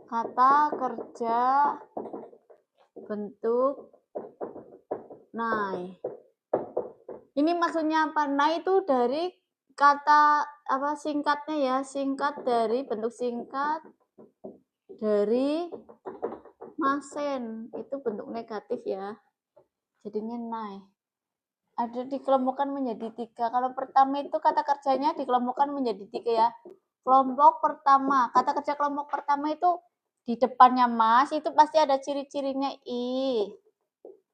kata kerja bentuk nai. Ini maksudnya apa? Nai itu dari kata apa singkatnya ya, singkat dari bentuk singkat dari masen, itu bentuk negatif ya, jadinya nai. Ada dikelompokkan menjadi 3. Kalau pertama itu kata kerjanya dikelompokkan menjadi 3 ya. Kelompok pertama, kata kerja kelompok pertama itu di depannya mas itu pasti ada ciri-cirinya i,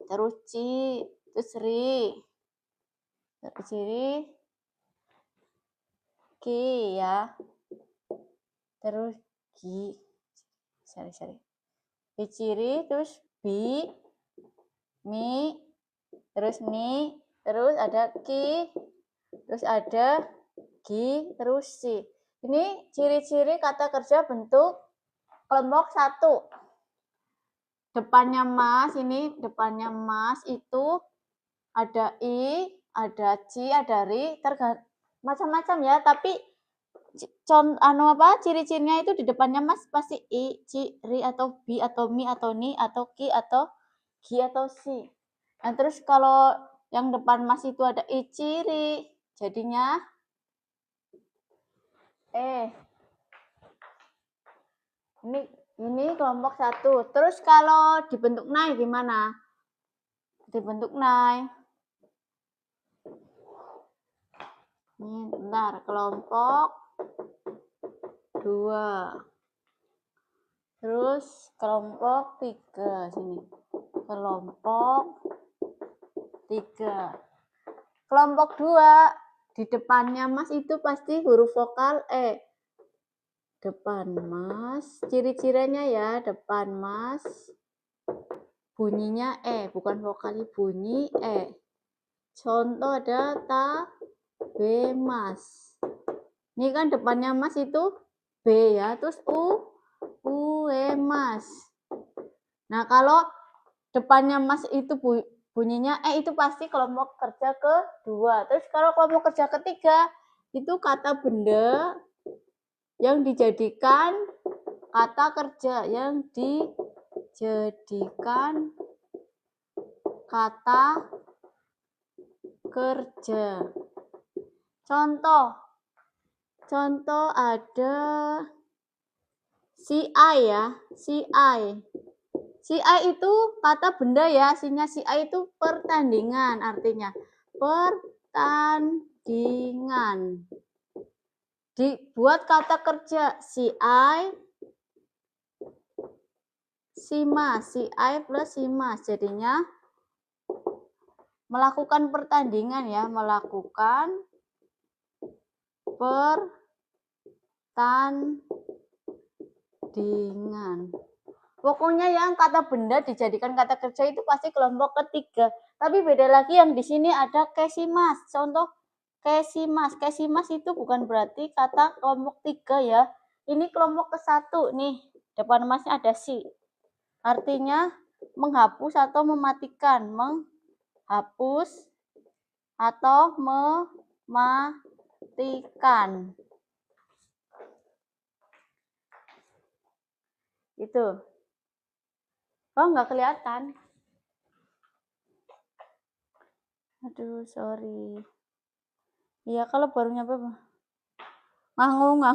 terus ci, terus ri, terus ciri ki ya, terus gi, bi ciri, terus bi, mi, terus ni, terus ada ki, terus ada gi, terus si. Ini ciri-ciri kata kerja bentuk kelompok 1. Depannya mas, ini depannya mas itu ada i, ada ci, ada ri, macam-macam ya, tapi ciri-cirinya itu di depannya mas pasti i, ci, ri, atau bi, atau mi, atau ni, atau ki, atau gi, atau si. Nah, terus kalau yang depan mas itu ada i, ciri, jadinya ini kelompok 1. Terus kalau dibentuk nai gimana? Dibentuk nai. Ini bentar, kelompok 2. Terus kelompok 3 sini. Kelompok 3. Kelompok 2 di depannya mas itu pasti huruf vokal e. Depan mas, ciri-cirinya ya, depan mas bunyinya e, bukan vokal bunyi e. Contoh ada ta, be, mas. Ini kan depannya mas itu b ya, terus u, mas. Nah, kalau depannya mas itu bunyinya e, itu pasti kelompok kerja kedua. Terus kalau kelompok kerja ketiga itu kata benda yang dijadikan kata kerja, yang dijadikan kata kerja. Contoh ada si I ya, si I. Si I itu kata benda ya, sinya si I itu pertandingan, artinya pertandingan. Dibuat kata kerja si I, si mas, si I plus si mas, jadinya melakukan pertandingan ya, melakukan pertandingan. Pokoknya yang kata benda dijadikan kata kerja itu pasti kelompok ketiga. Tapi beda lagi yang di sini ada kesimas. Contoh kesimas. Kesimas itu bukan berarti kata kelompok 3 ya. Ini kelompok ke-1 nih. Depan masnya ada si. Artinya menghapus atau mematikan. Menghapus atau mematikan. Itu. Oh, nggak kelihatan. Aduh, sorry. Iya, kalau baru nyampe ngangong.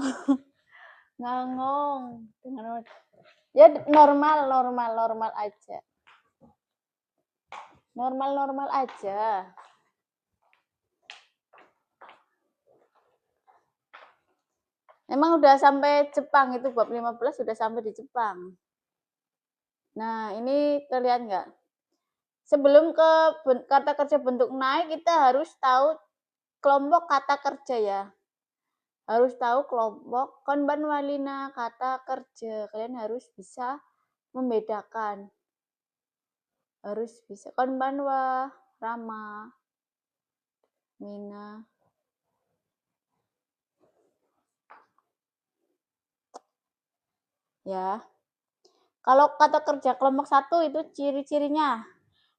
Ya normal aja. Normal aja. Emang udah sampai Jepang, itu bab 15 sudah sampai di Jepang. Nah, ini terlihat nggak? Sebelum ke kata kerja bentuk nai, kita harus tahu kelompok kata kerja ya. Harus tahu kelompok konban walina kata kerja. Kalian harus bisa membedakan. Harus bisa. Konban wa, rama, mina. Ya. Kalau kata kerja kelompok 1 itu ciri-cirinya.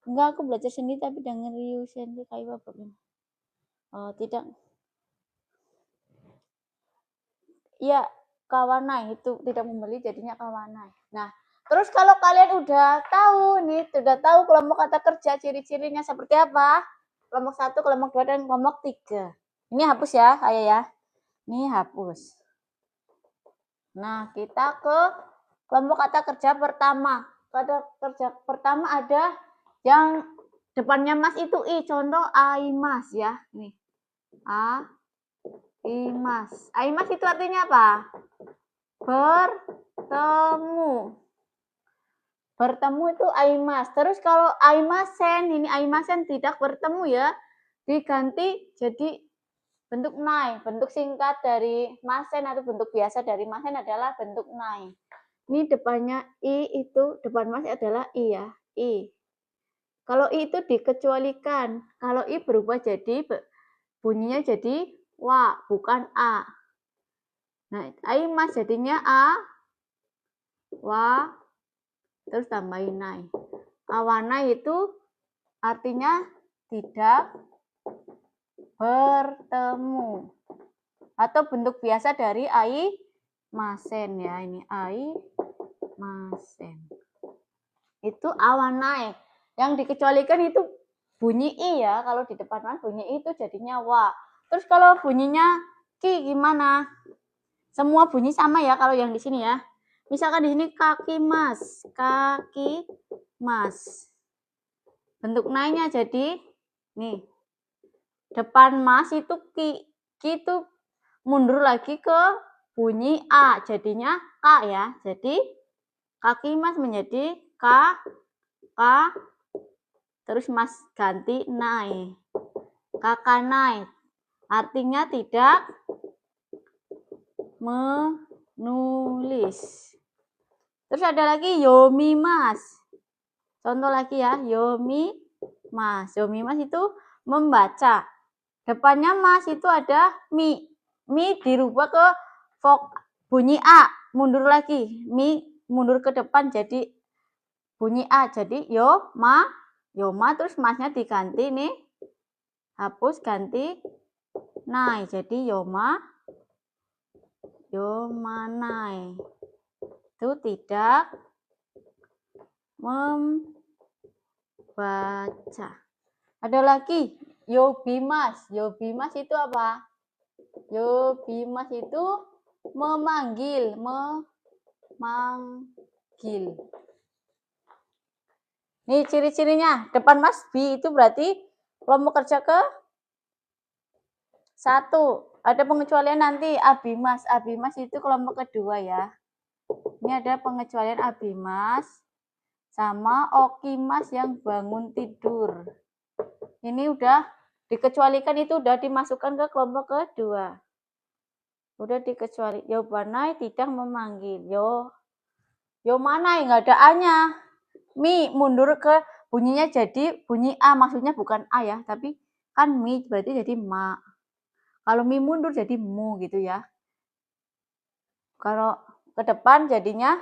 Enggak, aku belajar sendiri tapi dengan Ryusen kayak apa? Oh, tidak. Ya, kawanai, itu tidak membeli jadinya kawanai. Nah, terus kalau kalian udah tahu nih, sudah tahu kelompok kata kerja ciri-cirinya seperti apa? Kelompok 1, kelompok 2, dan kelompok 3. Ini hapus ya, Ayah ya. Ini hapus. Nah, kita ke kelompok kata kerja pertama. Kata kerja pertama ada yang depannya mas itu i. Contoh aimas ya. Nih. Aimas. Aimas itu artinya apa? Bertemu. Bertemu itu aimas. Terus kalau aimasen, ini aimasen tidak bertemu ya. Diganti jadi bentuk nai. Bentuk singkat dari masen atau bentuk biasa dari masen adalah bentuk nai. Ini depannya i, itu depan mas adalah i ya, i. Kalau i itu dikecualikan. Kalau i berubah jadi bunyinya jadi wa, bukan a. Nah, aimas jadinya a, wa, terus tambahin nai. Awanai itu artinya tidak bertemu. Atau bentuk biasa dari ai masen ya, ini ai masen. Itu awanai. Yang dikecualikan itu bunyi i ya. Kalau di depan mas bunyi i itu jadinya wa. Terus kalau bunyinya ki gimana? Semua bunyi sama ya kalau yang di sini ya. Misalkan di sini kaki mas, kaki mas. Bentuk nainya jadi nih. Depan mas itu ki. Ki itu mundur lagi ke bunyi a, jadinya k ya. Jadi kaki mas menjadi k, terus mas ganti nai. Kakanai artinya tidak menulis. Terus ada lagi yomimas. Contoh lagi ya, yomimas. Yomimas itu membaca. Depannya mas itu ada mi. Mi dirubah ke bunyi a, mundur lagi. Mi mundur ke depan jadi bunyi a. Jadi yoma, terus masnya diganti nih. Hapus ganti nai. Jadi yomanai. Itu tidak membaca. Ada lagi yobimas. Yobimas itu apa? Yobimas itu memanggil, memanggil. Nih ciri-cirinya. Depan mas bi itu berarti kelompok kerja ke 1. Ada pengecualian nanti abimas. Abimas itu kelompok kedua ya. Ini ada pengecualian abimas sama okimas yang bangun tidur. Ini udah dikecualikan, itu udah dimasukkan ke kelompok kedua. Udah dikecuali. Yobanai tidak memanggil. Yomanai nggak ada a-nya. Mi mundur ke bunyinya jadi bunyi a, maksudnya bukan a ya, tapi kan mi berarti jadi ma. Kalau mi mundur jadi mu gitu ya. Kalau ke depan jadinya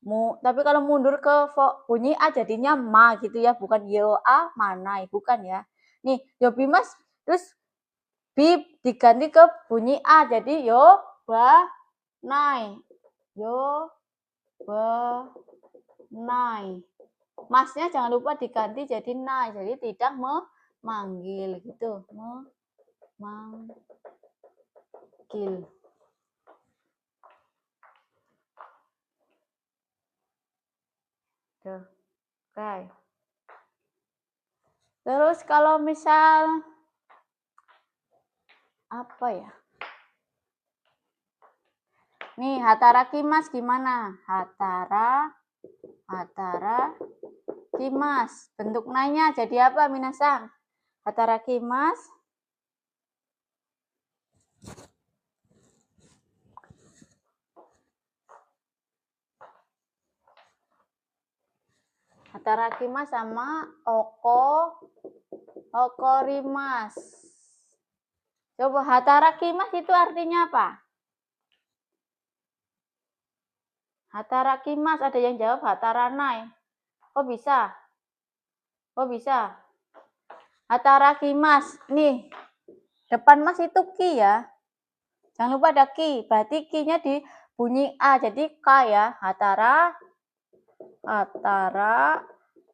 mu, tapi kalau mundur ke bunyi a jadinya ma gitu ya, bukan yo a manai, bukan ya. Nih, yobimas terus bi diganti ke bunyi a jadi yo ba nai. Yo ba nai. Masnya jangan lupa diganti jadi nai, jadi tidak memanggil gitu. Memanggil. Tuh. Oke. Terus kalau misal apa ya? Nih, hatarakimas gimana? Hatarakimas. Bentuk nanya jadi apa, minasan? Hatarakimas. Hatarakimas sama okorimas. Coba hatarakimas itu artinya apa? Hatarakimas, ada yang jawab hataranai. Kok bisa? Kok bisa? Hatarakimas. Nih, depan mas itu ki ya. Jangan lupa ada ki. Berarti ki-nya bunyi A, jadi K ya. Hatara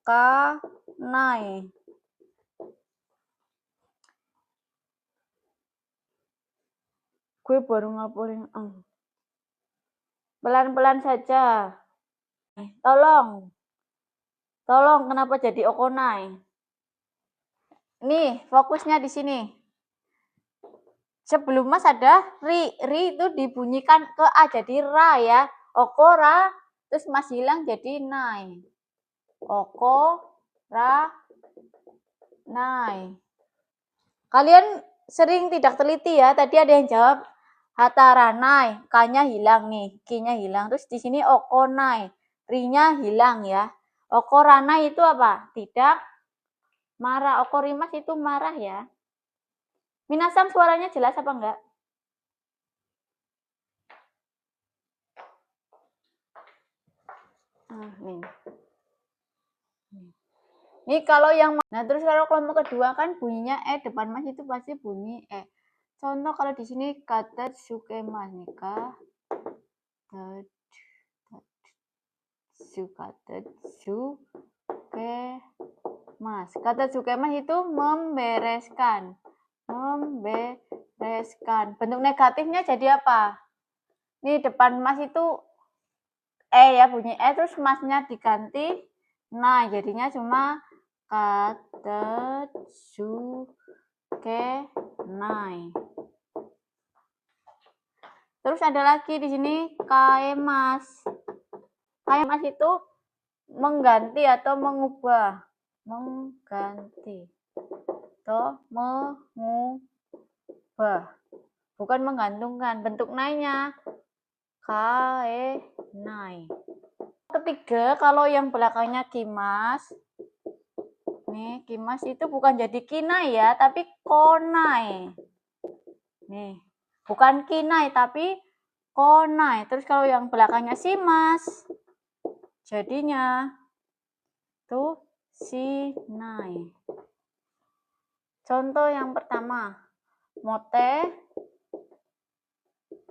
ka nai. Gue baru ngelaporin. Pelan-pelan saja. Tolong, kenapa jadi okonai? Nih, fokusnya di sini. Sebelum mas ada ri itu dibunyikan ke A jadi ra ya. Okora, terus mas hilang jadi nai. Oko, ra, nai. Kalian sering tidak teliti ya. Tadi ada yang jawab hataranai, K-nya hilang nih, Q-nya hilang. Terus di sini okonai, ri-nya hilang ya. Okoranai itu apa? Tidak marah. Okorimas itu marah ya. Minasang suaranya jelas apa enggak? Nih. Nih kalau yang, nah terus kalau kelompok kedua kan bunyinya depan mas itu pasti bunyi Contoh kalau di sini kata sukemas nih kata sukemas itu membereskan. Bentuk negatifnya jadi apa? Nih depan mas itu ya bunyi terus masnya diganti. Nah jadinya cuma kata sukenai. Terus ada lagi di sini kaemas. Kaemas itu mengganti atau mengubah. Mengganti atau mengubah. Bukan menggantungkan. Bentuk nainya kaenai. Ketiga, kalau yang belakangnya kimas. Nih, kimas itu bukan jadi kinai ya, tapi konai. Nih, bukan kinai tapi konai. Terus kalau yang belakangnya simas, jadinya tuh sinai. Contoh yang pertama, mote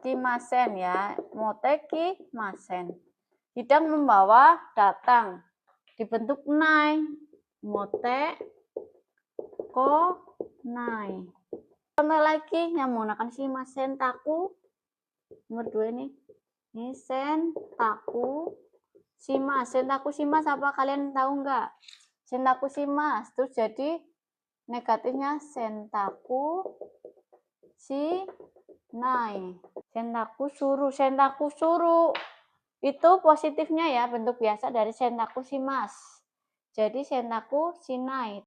kimasen ya, mote kimasen. Hidang membawa datang, dibentuk nai, mote ko nai. Contoh lagi yang menggunakan shimasen taku. Nomor 2 nih. Ini sentaku shimas. Sentaku shimas apa kalian tahu enggak? Sentaku shimas. Terus jadi negatifnya sentaku shinai. Sentaku suru. Sentaku suru. Itu positifnya ya bentuk biasa dari sentaku shimas. Jadi sentaku shinai.